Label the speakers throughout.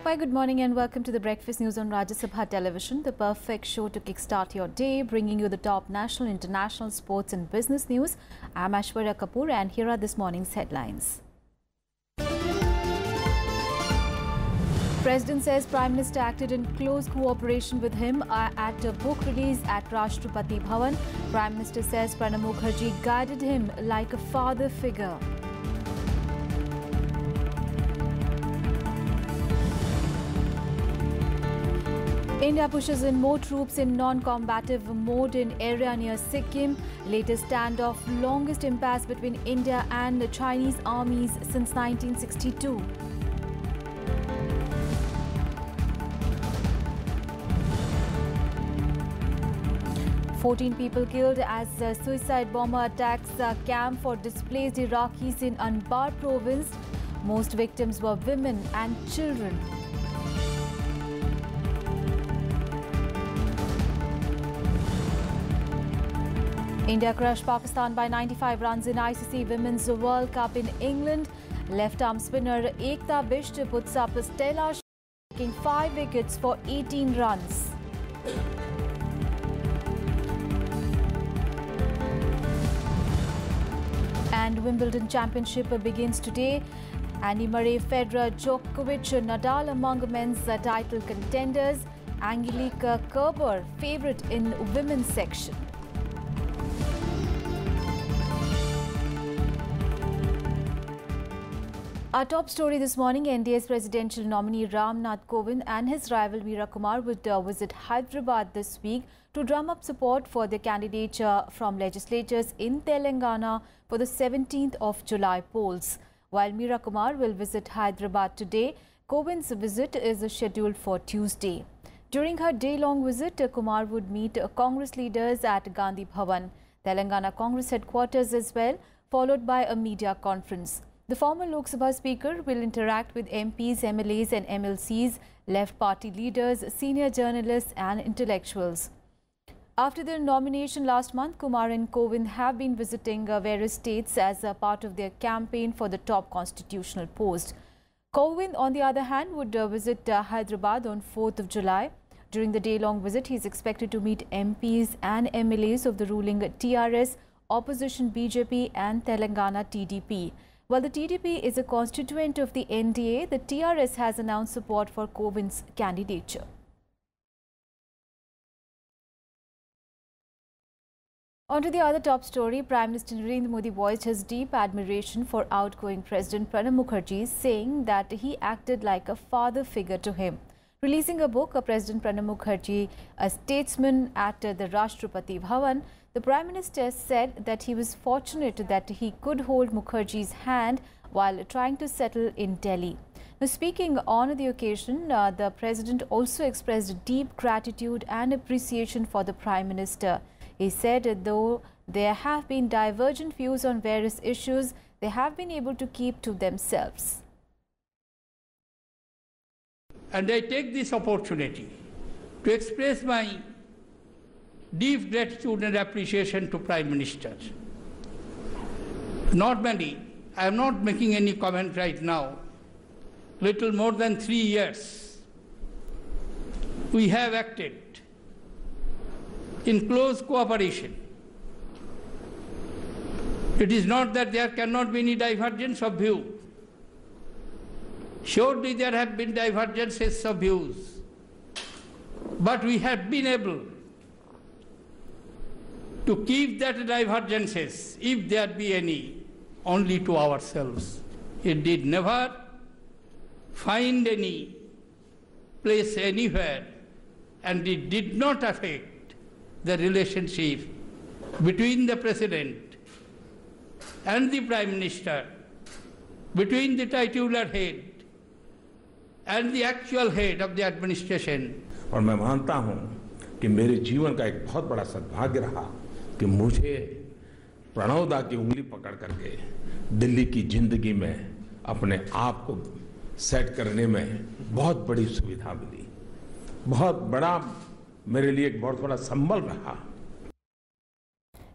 Speaker 1: Hi, good morning and welcome to the Breakfast News on Rajya Sabha television, the perfect show to kickstart your day, bringing you the top national, international, sports and business news. I'm Aishwarya Kapoor and here are this morning's headlines. President says Prime Minister acted in close cooperation with him at a book release at RSTV Bhavan. Prime Minister says Pranab Mukherjee guided him like a father figure. India pushes in more troops in non-combative mode in area near Sikkim. Latest standoff, longest impasse between India and the Chinese armies since 1962. Fourteen people killed as suicide bomber attacks a camp for displaced Iraqis in Anbar province. Most victims were women and children. India crushed Pakistan by 95 runs in ICC Women's World Cup in England. Left-arm spinner Ekta Bisht puts up a stellar shot, taking 5 wickets for 18 runs. And Wimbledon Championship begins today. Andy Murray, Federer, Djokovic, Nadal among men's title contenders. Angelique Kerber favourite in women's section. Our top story this morning, NDA's presidential nominee Ram Nath Kovind and his rival Meera Kumar would visit Hyderabad this week to drum up support for their candidature from legislatures in Telangana for the 17th of July polls. While Meera Kumar will visit Hyderabad today, Kovind's visit is scheduled for Tuesday. During her day-long visit, Kumar would meet Congress leaders at Gandhi Bhavan, Telangana Congress headquarters as well, followed by a media conference. The former Lok Sabha Speaker will interact with MPs, MLAs and MLCs, left party leaders, senior journalists and intellectuals. After their nomination last month, Kumar and Kovind have been visiting various states as a part of their campaign for the top constitutional post. Kovind, on the other hand, would visit Hyderabad on 4th of July. During the day-long visit, he is expected to meet MPs and MLAs of the ruling TRS, opposition BJP and Telangana TDP. While the TDP is a constituent of the NDA, the TRS has announced support for Kovind's candidature. On to the other top story, Prime Minister Narendra Modi voiced his deep admiration for outgoing President Pranab Mukherjee, saying that he acted like a father figure to him. Releasing a book, President Pranab Mukherjee, a statesman at the RSTV Bhavan, the Prime Minister said that he was fortunate that he could hold Mukherjee's hand while trying to settle in Delhi. Now, speaking on the occasion, the President also expressed deep gratitude and appreciation for the Prime Minister. He said though there have been divergent views on various issues, they have been able to keep to themselves.
Speaker 2: And I take this opportunity to express my deep gratitude and appreciation to Prime Minister. Normally, I am not making any comment right now. Little more than 3 years, we have acted in close cooperation. It is not that there cannot be any divergence of view. Surely there have been divergences of views, but we have been able to keep that divergences, if there be any, only to ourselves. It did never find any place anywhere, and it did not affect the relationship between the President and the Prime Minister, between the titular head and the actual head of the administration.
Speaker 3: और मैं मानता हूं कि मेरे जीवन का एक बहुत बड़ा सद्भाग्य रहा कि मुझे प्रणव दा की उंगली पकड़ करके दिल्ली की जिंदगी में अपने आप को सेट करने में बहुत बड़ी सुविधा मिली। बहुत बड़ा मेरे लिए एक बहुत बड़ा संबल रहा।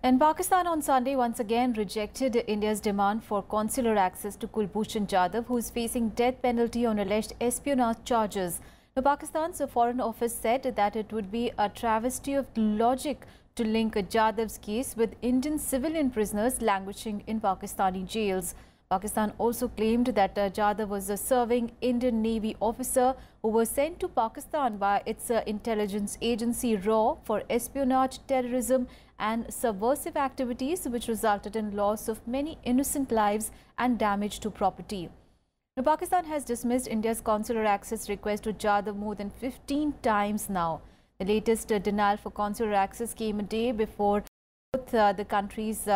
Speaker 1: And Pakistan on Sunday once again rejected India's demand for consular access to Kulbhushan Jadhav, who is facing death penalty on alleged espionage charges. Now, Pakistan's Foreign Office said that it would be a travesty of logic to link Jadhav's case with Indian civilian prisoners languishing in Pakistani jails. Pakistan also claimed that Jadhav was a serving Indian Navy officer who was sent to Pakistan by its intelligence agency RAW for espionage, terrorism and subversive activities, which resulted in loss of many innocent lives and damage to property. Now, Pakistan has dismissed India's consular access request to Jadhav more than 15 times now. The latest denial for consular access came a day before both the countries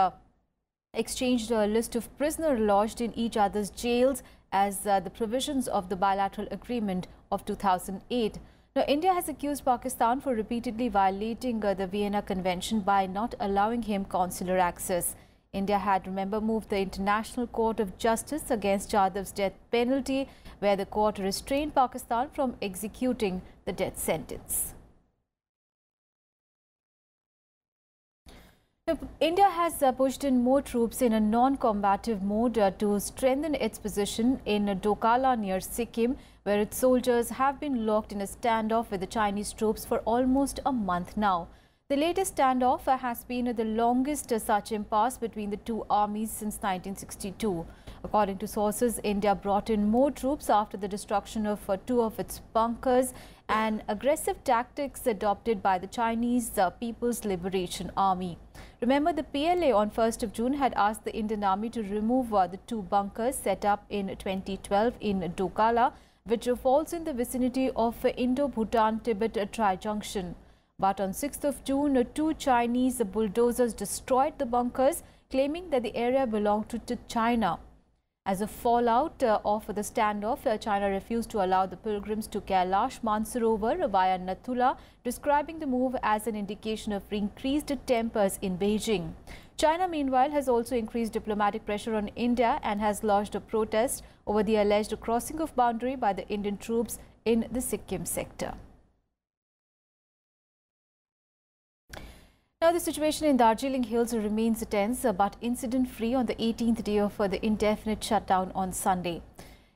Speaker 1: exchanged a list of prisoners lodged in each other's jails as the provisions of the bilateral agreement of 2008. Now, India has accused Pakistan for repeatedly violating the Vienna Convention by not allowing him consular access. India had, remember, moved the International Court of Justice against Jadhav's death penalty, where the court restrained Pakistan from executing the death sentence. India has pushed in more troops in a non-combative mode to strengthen its position in Dokala near Sikkim, where its soldiers have been locked in a standoff with the Chinese troops for almost a month now. The latest standoff has been the longest such impasse between the two armies since 1962. According to sources, India brought in more troops after the destruction of two of its bunkers and aggressive tactics adopted by the Chinese People's Liberation Army. Remember, the PLA on 1st of June had asked the Indian Army to remove the two bunkers set up in 2012 in Dokala, which falls in the vicinity of Indo-Bhutan-Tibet tri-junction. But on 6th of June, two Chinese bulldozers destroyed the bunkers, claiming that the area belonged to China. As a fallout of the standoff, China refused to allow the pilgrims to Kailash Mansarovar via Nathula, describing the move as an indication of increased tempers in Beijing. China, meanwhile, has also increased diplomatic pressure on India and has lodged a protest over the alleged crossing of boundary by the Indian troops in the Sikkim sector. Now, the situation in Darjeeling Hills remains tense but incident-free on the 18th day of the indefinite shutdown on Sunday.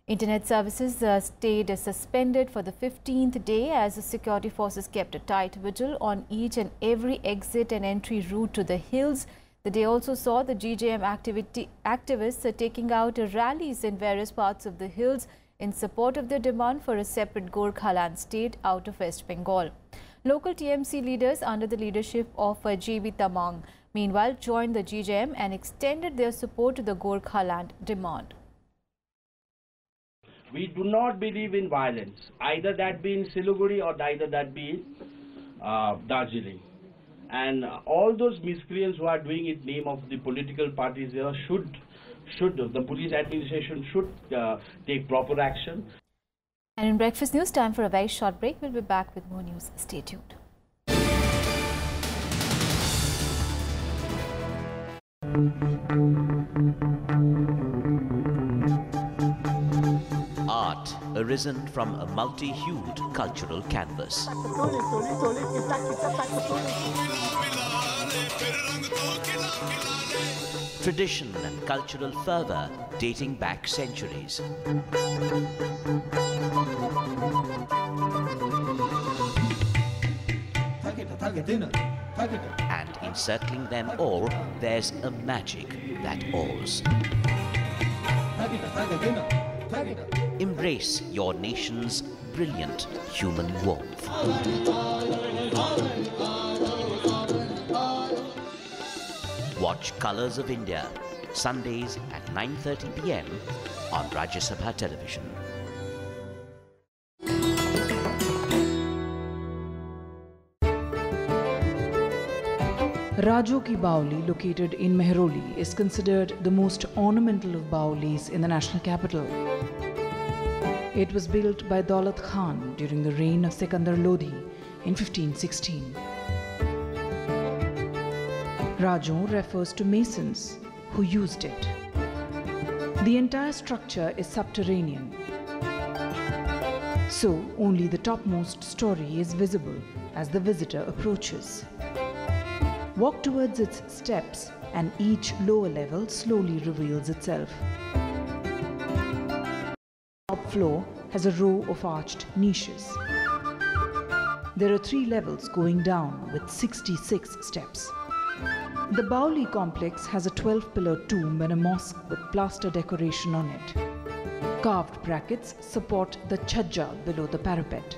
Speaker 1: Internet services stayed suspended for the 15th day as the security forces kept a tight vigil on each and every exit and entry route to the hills. The day also saw the GJM activists taking out rallies in various parts of the hills in support of their demand for a separate Gorkhaland state out of West Bengal. Local TMC leaders under the leadership of JB Tamang, meanwhile, joined the GJM and extended their support to the Gorkhaland demand.
Speaker 4: We do not believe in violence, either that be in Siliguri or either that be in Darjeeling. And all those miscreants who are doing it in the name of the political parties here the police administration should take proper action.
Speaker 1: And in Breakfast News, time for a very short break. We'll be back with more news. Stay tuned.
Speaker 5: Art arisen from a multi-hued cultural canvas. Tradition and cultural fervour dating back centuries. And encircling them all, there's a magic that awes. Embrace your nation's brilliant human warmth. Watch Colours of India, Sundays at 9:30 p.m. on Rajya Sabha television.
Speaker 6: Rajo Ki Baoli, located in Mehroli, is considered the most ornamental of Baolis in the national capital. It was built by Daulat Khan during the reign of Sikandar Lodhi in 1516. Rajo refers to masons who used it. The entire structure is subterranean, so only the topmost story is visible as the visitor approaches. walk towards its steps, and each lower level slowly reveals itself. The top floor has a row of arched niches. There are 3 levels going down with 66 steps. The Bauli complex has a 12-pillar tomb and a mosque with plaster decoration on it. Carved brackets support the chhajja below the parapet.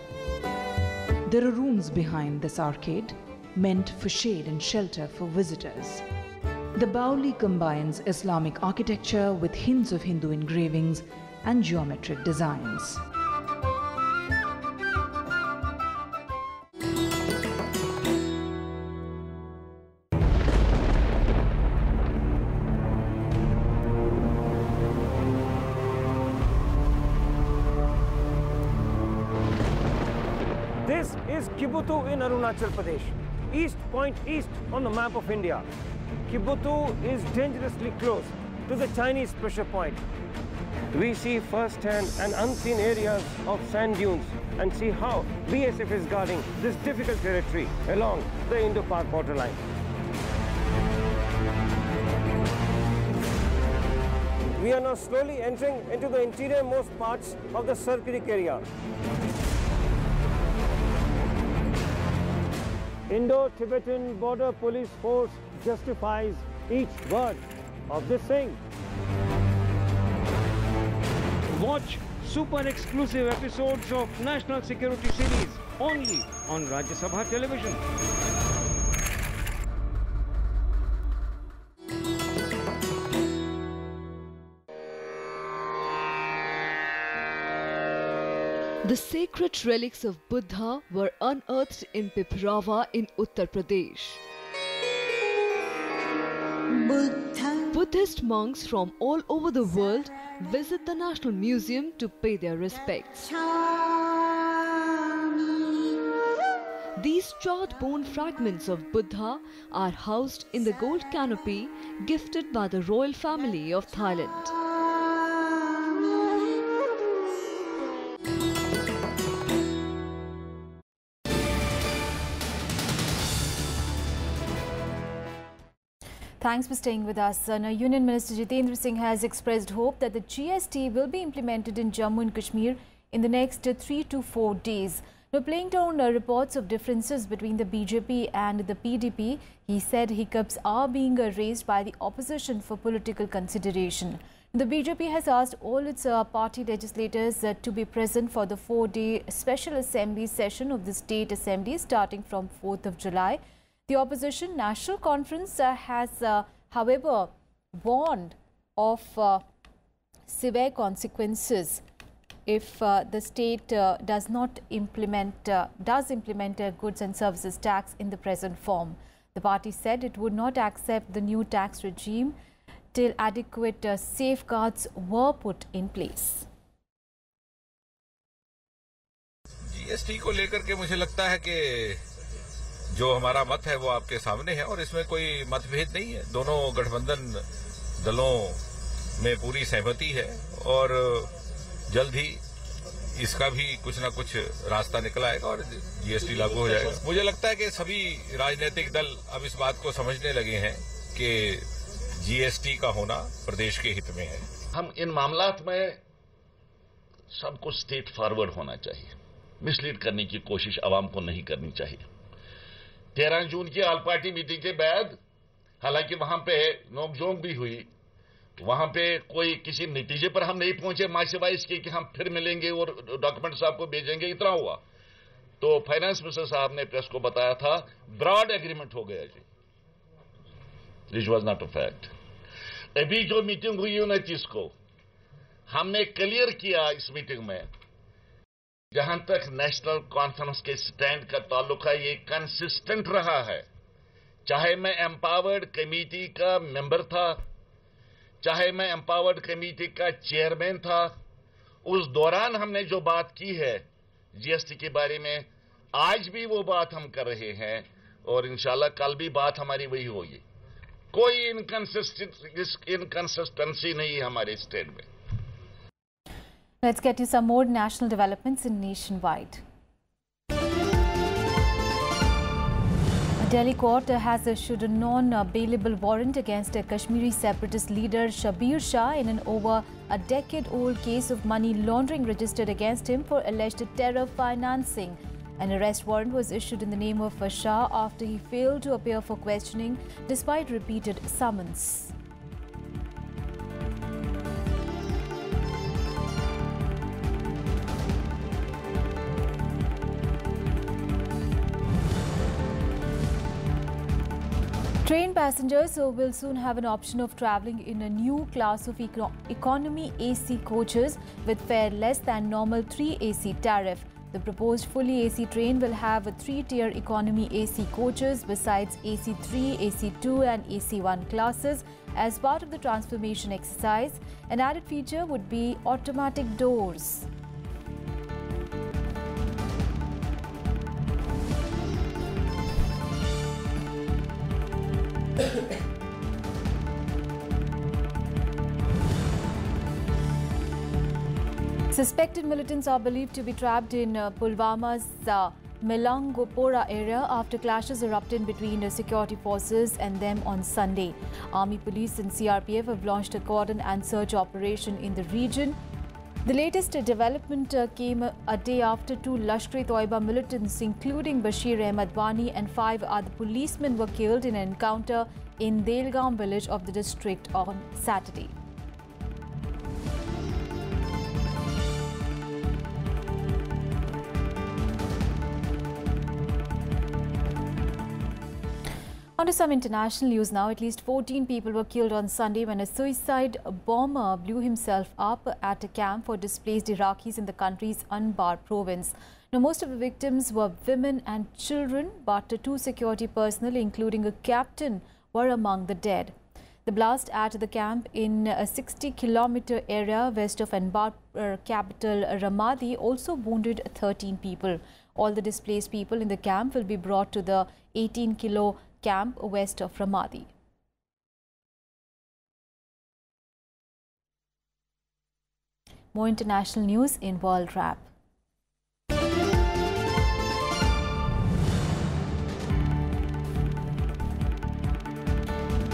Speaker 6: There are rooms behind this arcade, meant for shade and shelter for visitors. The Bauli combines Islamic architecture with hints of Hindu engravings and geometric designs.
Speaker 7: This is Kibutu in Arunachal Pradesh, East Point East on the map of India. Kibutu is dangerously close to the Chinese pressure point. We see first-hand and unseen areas of sand dunes and see how BSF is guarding this difficult territory along the Indo-Pak borderline. We are now slowly entering into the interior-most parts of the Sarkirik area. Indo-Tibetan Border Police Force justifies each word of this saying. Watch super exclusive episodes of National Security Series only on Rajya Sabha television.
Speaker 8: The sacred relics of Buddha were unearthed in Piprava in Uttar Pradesh. Buddhist monks from all over the world visit the National Museum to pay their respects. These charred bone fragments of Buddha are housed in the gold canopy gifted by the royal family of Thailand.
Speaker 1: Thanks for staying with us. Now, Union Minister Jitendra Singh has expressed hope that the GST will be implemented in Jammu and Kashmir in the next 3 to 4 days. Now, playing down reports of differences between the BJP and the PDP, he said hiccups are being raised by the opposition for political consideration. The BJP has asked all its party legislators to be present for the 4-day special assembly session of the state assembly starting from 4th of July. The opposition national conference has, however, warned of severe consequences if the state does implement a goods and services tax in the present form. The party said it would not accept the new tax regime till adequate safeguards were put in place.
Speaker 9: GST को लेकर के मुझे लगता है कि जो हमारा मत है वो आपके सामने है और इसमें कोई मतभेद नहीं है। दोनों गठबंधन दलों में पूरी सहमति है और जल्द ही इसका भी कुछ ना कुछ रास्ता निकल आएगा और जीएसटी लागू हो जाएगा। मुझे लगता है कि सभी राजनीतिक दल अब इस बात को समझने लगे हैं कि जीएसटी का होना प्रदेश के हित में है।
Speaker 10: हम इन मामलात में सब कुछ स्ट्रेट फॉरवर्ड होना चाहिए, मिसलीड करने की कोशिश आवाम को नहीं करनी चाहिए। 13 जून की ऑल पार्टी मीटिंग के बाद हालांकि वहां पे नोकझोंक भी हुई, वहां पे कोई किसी नतीजे पर हम नहीं पहुंचे सिवाय इसके कि हम फिर मिलेंगे और डॉक्यूमेंट साहब को भेजेंगे, इतना हुआ। तो फाइनेंस मिनिस्टर साहब ने प्रेस को बताया था ब्रॉड एग्रीमेंट हो गया जी, this was not a fact. अभी जो मीटिंग हुई 29 को हमने क्लियर किया इस मीटिंग में, जहां तक नेशनल कॉन्फ्रेंस के स्टैंड का ताल्लुक है, ये कंसिस्टेंट रहा है। चाहे मैं एम्पावर्ड कमेटी का मेंबर था, चाहे मैं एम्पावर्ड कमेटी का चेयरमैन था, उस दौरान हमने जो बात की है जीएसटी के बारे में, आज भी वो बात हम कर रहे हैं और इंशाल्लाह कल भी बात हमारी वही होगी। कोई इनकंसिस्टेंसी नहीं है हमारे स्टेट में।
Speaker 1: Let's get you some more national developments in nationwide. Delhi court has issued a non-bailable warrant against a Kashmiri separatist leader Shabir Shah in an over a decade-old case of money laundering registered against him for alleged terror financing. An arrest warrant was issued in the name of Shah after he failed to appear for questioning despite repeated summons. Train passengers will soon have an option of travelling in a new class of economy AC coaches with fare less than normal 3 AC tariff. The proposed fully AC train will have 3-tier economy AC coaches besides AC3, AC2 and AC1 classes. As part of the transformation exercise, an added feature would be automatic doors. Suspected militants are believed to be trapped in Pulwama's Melangopora area after clashes erupted between security forces and them on Sunday. Army, police and CRPF have launched a cordon and search operation in the region. The latest development came a day after 2 Lashkar-e-Toiba militants, including Bashir Ahmed Wani and 5 other policemen, were killed in an encounter in Delgaon village of the district on Saturday. On to some international news now. At least 14 people were killed on Sunday when a suicide bomber blew himself up at a camp for displaced Iraqis in the country's Anbar province. Now, most of the victims were women and children, but 2 security personnel, including a captain, were among the dead. The blast at the camp in a 60-kilometer area west of Anbar capital Ramadi also wounded 13 people. All the displaced people in the camp will be brought to the 18-kilo camp west of Ramadi. More international news in World Wrap.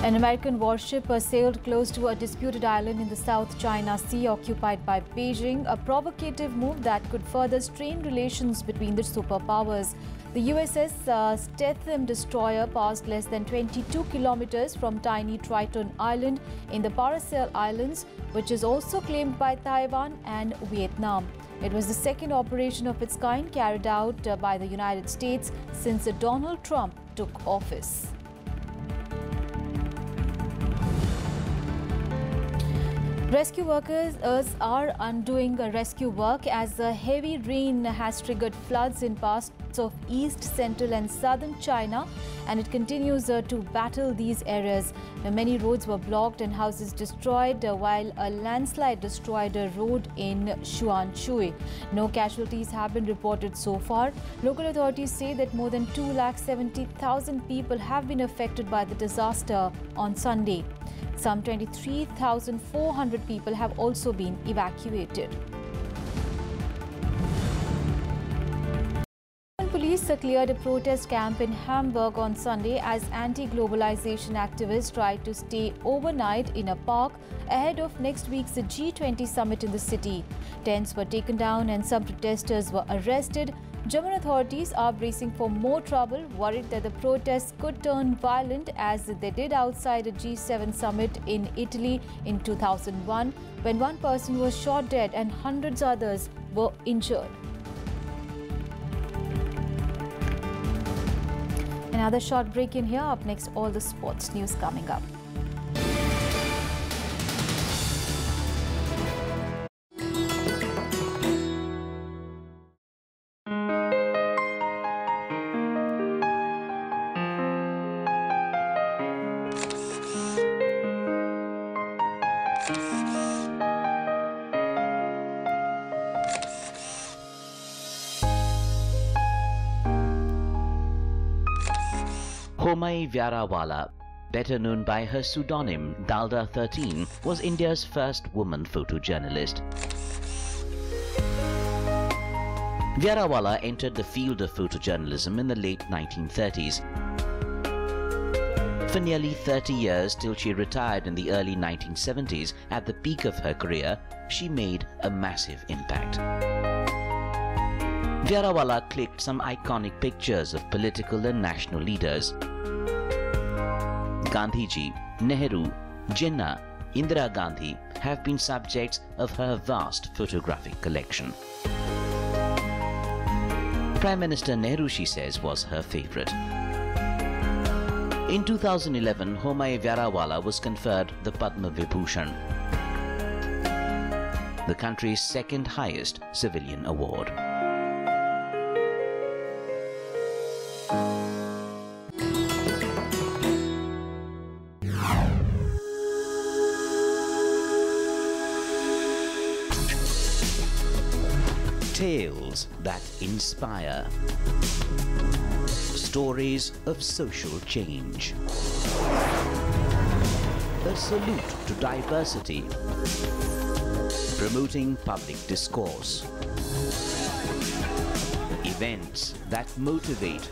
Speaker 1: An American warship sailed close to a disputed island in the South China Sea occupied by Beijing, a provocative move that could further strain relations between the superpowers. The USS Stetham destroyer passed less than 22 kilometers from tiny Triton Island in the Paracel Islands, which is also claimed by Taiwan and Vietnam. It was the second operation of its kind carried out by the United States since Donald Trump took office. Rescue workers are undoing rescue work as a heavy rain has triggered floods in parts of east, central and southern China, and it continues to battle these areas. Now, many roads were blocked and houses destroyed, while a landslide destroyed a road in Xuanshui. No casualties have been reported so far. Local authorities say that more than 270,000 people have been affected by the disaster on Sunday. Some 23,400 people have also been evacuated. Police cleared a protest camp in Hamburg on Sunday as anti-globalization activists tried to stay overnight in a park ahead of next week's G20 summit in the city. Tents were taken down and some protesters were arrested. German authorities are bracing for more trouble, worried that the protests could turn violent as they did outside a G7 summit in Italy in 2001, when one person was shot dead and hundreds others were injured. Another short break in here. Up next, all the sports news coming up.
Speaker 5: Homai Vyarawala, better known by her pseudonym Dalda 13, was India's first woman photojournalist. Vyarawala entered the field of photojournalism in the late 1930s. For nearly 30 years, till she retired in the early 1970s, at the peak of her career, she made a massive impact. Vyarawala clicked some iconic pictures of political and national leaders. Gandhiji, Nehru, Jinnah, Indira Gandhi have been subjects of her vast photographic collection. Prime Minister Nehru, she says, was her favourite. In 2011, Homaye Vyarawala was conferred the Padma Vibhushan, the country's second highest civilian award. Tales that inspire. Stories of social change. A salute to diversity. Promoting public discourse. Events that motivate.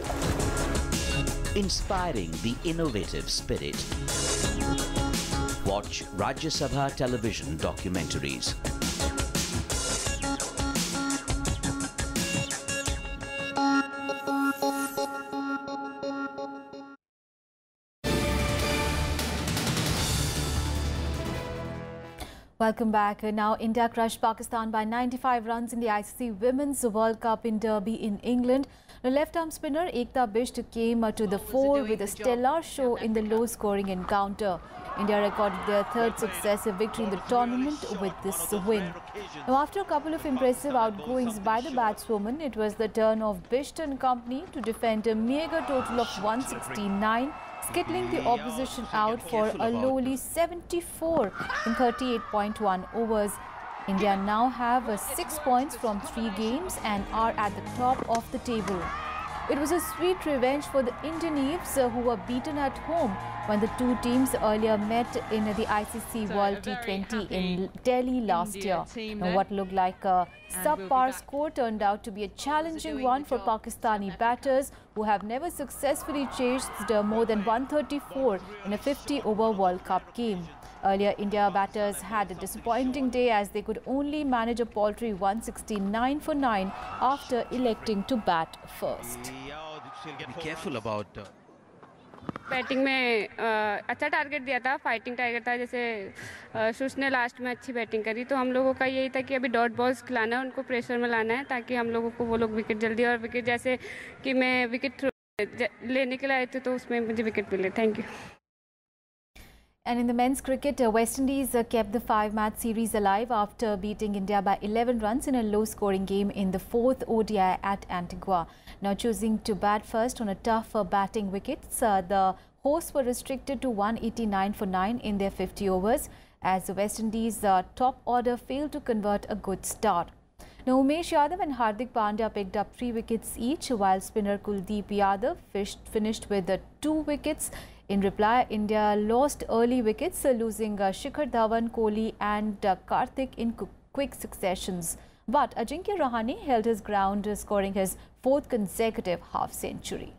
Speaker 5: Inspiring the innovative spirit. Watch Rajya Sabha television documentaries.
Speaker 1: Welcome back. Now, India crushed Pakistan by 95 runs in the ICC Women's World Cup in Derby in England. The left-arm spinner Ekta Bisht came to the fore with a stellar show in the low-scoring encounter. India recorded their third successive victory in the tournament with this win. Now, after a couple of impressive outgoings by the batswoman, it was the turn of Bisht and company to defend a meagre total of 169, skittling the opposition out for a lowly 74 in 38.1 overs. India now have 6 points from 3 games and are at the top of the table. It was a sweet revenge for the Indians who were beaten at home when the two teams earlier met in the ICC World T20 in Delhi last year. Now, what looked like a subpar score turned out to be a challenging one for Pakistani batters who have never successfully chased more than 134 in a 50-over World Cup game. Earlier, India batters had a disappointing day as they could only manage a paltry 169 for 9 after electing to bat first.
Speaker 11: Be careful about
Speaker 12: batting में अच्छा target दिया था, fighting target था, जैसे सुश ने last में अच्छी batting करी, तो हम लोगों का यही था कि अभी डॉट बॉल्स खिलाना है, उनको प्रेशर में लाना है ताकि हम लोगों को वो लोग विकेट जल्दी, और विकेट जैसे कि मैं विकेट लेने के लिए आए थे तो उसमें मुझे विकेट मिले. Thank you.
Speaker 1: And in the men's cricket, West Indies kept the 5-match series alive after beating India by 11 runs in a low-scoring game in the 4th ODI at Antigua. Now choosing to bat first on a tough batting wickets, the hosts were restricted to 189 for 9 in their 50 overs as the West Indies top order failed to convert a good start. Now, Umesh Yadav and Hardik Pandya picked up 3 wickets each, while spinner Kuldeep Yadav finished with 2 wickets. In reply, India lost early wickets, losing Shikhar Dhawan, Kohli and Karthik in quick successions. But Ajinkya Rahane held his ground, scoring his 4th consecutive half-century.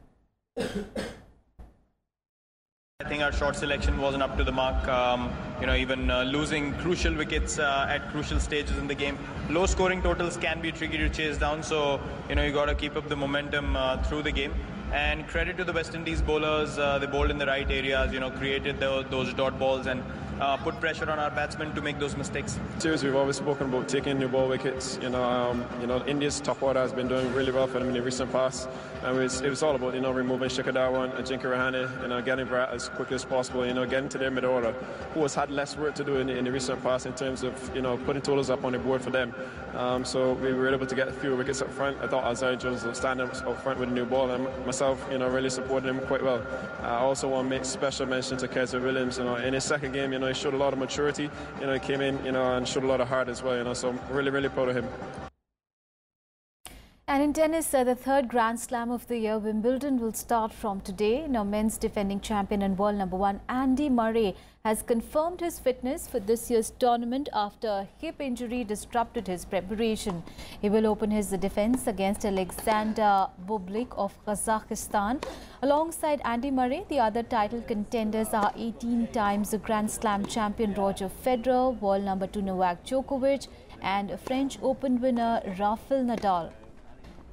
Speaker 13: I think our short selection wasn't up to the mark, even losing crucial wickets at crucial stages in the game. Low scoring totals can be tricky to chase down, so you got to keep up the momentum through the game. And credit to the West Indies bowlers, they bowled in the right areas, created those dot balls and put pressure on our batsmen to make those mistakes.
Speaker 14: Series, we've always spoken about taking new ball wickets. India's top order has been doing really well for them in the recent past. And it was all about, removing Shikhar Dhawan, Ajinkya Rahane, getting Virat as quickly as possible, getting to their mid order, who has had less work to do in the recent past in terms of, putting totals up on the board for them. So we were able to get a few wickets up front. I thought Azhar Jones was standing up front with a new ball, and myself, really supported him quite well. I also want to make special mention to Kaiser Williams. In his second game, he showed a lot of maturity. He came in, and showed a lot of heart as well. So I'm really, really proud of him.
Speaker 1: And in tennis, the third Grand Slam of the year, Wimbledon, will start from today. Now, men's defending champion and world #1 Andy Murray has confirmed his fitness for this year's tournament after a hip injury disrupted his preparation. He will open his defense against Alexander Bublik of Kazakhstan. Alongside Andy Murray, the other title contenders are 18 times Grand Slam champion Roger Federer, world #2 Novak Djokovic and French Open winner Rafael Nadal.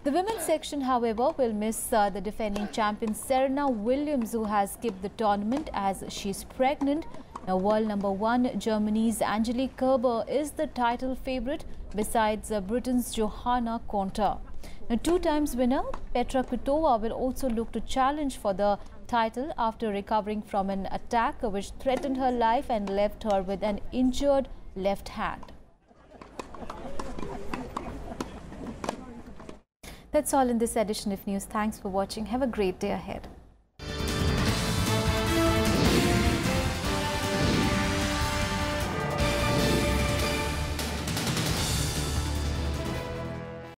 Speaker 1: The women's section, however, will miss the defending champion Serena Williams, who has skipped the tournament as she's pregnant. Now, world #1 Germany's Angelique Kerber is the title favourite, besides Britain's Johanna Konta. Now, 2 times winner Petra Kvitova will also look to challenge for the title after recovering from an attack which threatened her life and left her with an injured left hand. That's all in this edition of news. Thanks for watching. Have a great day ahead.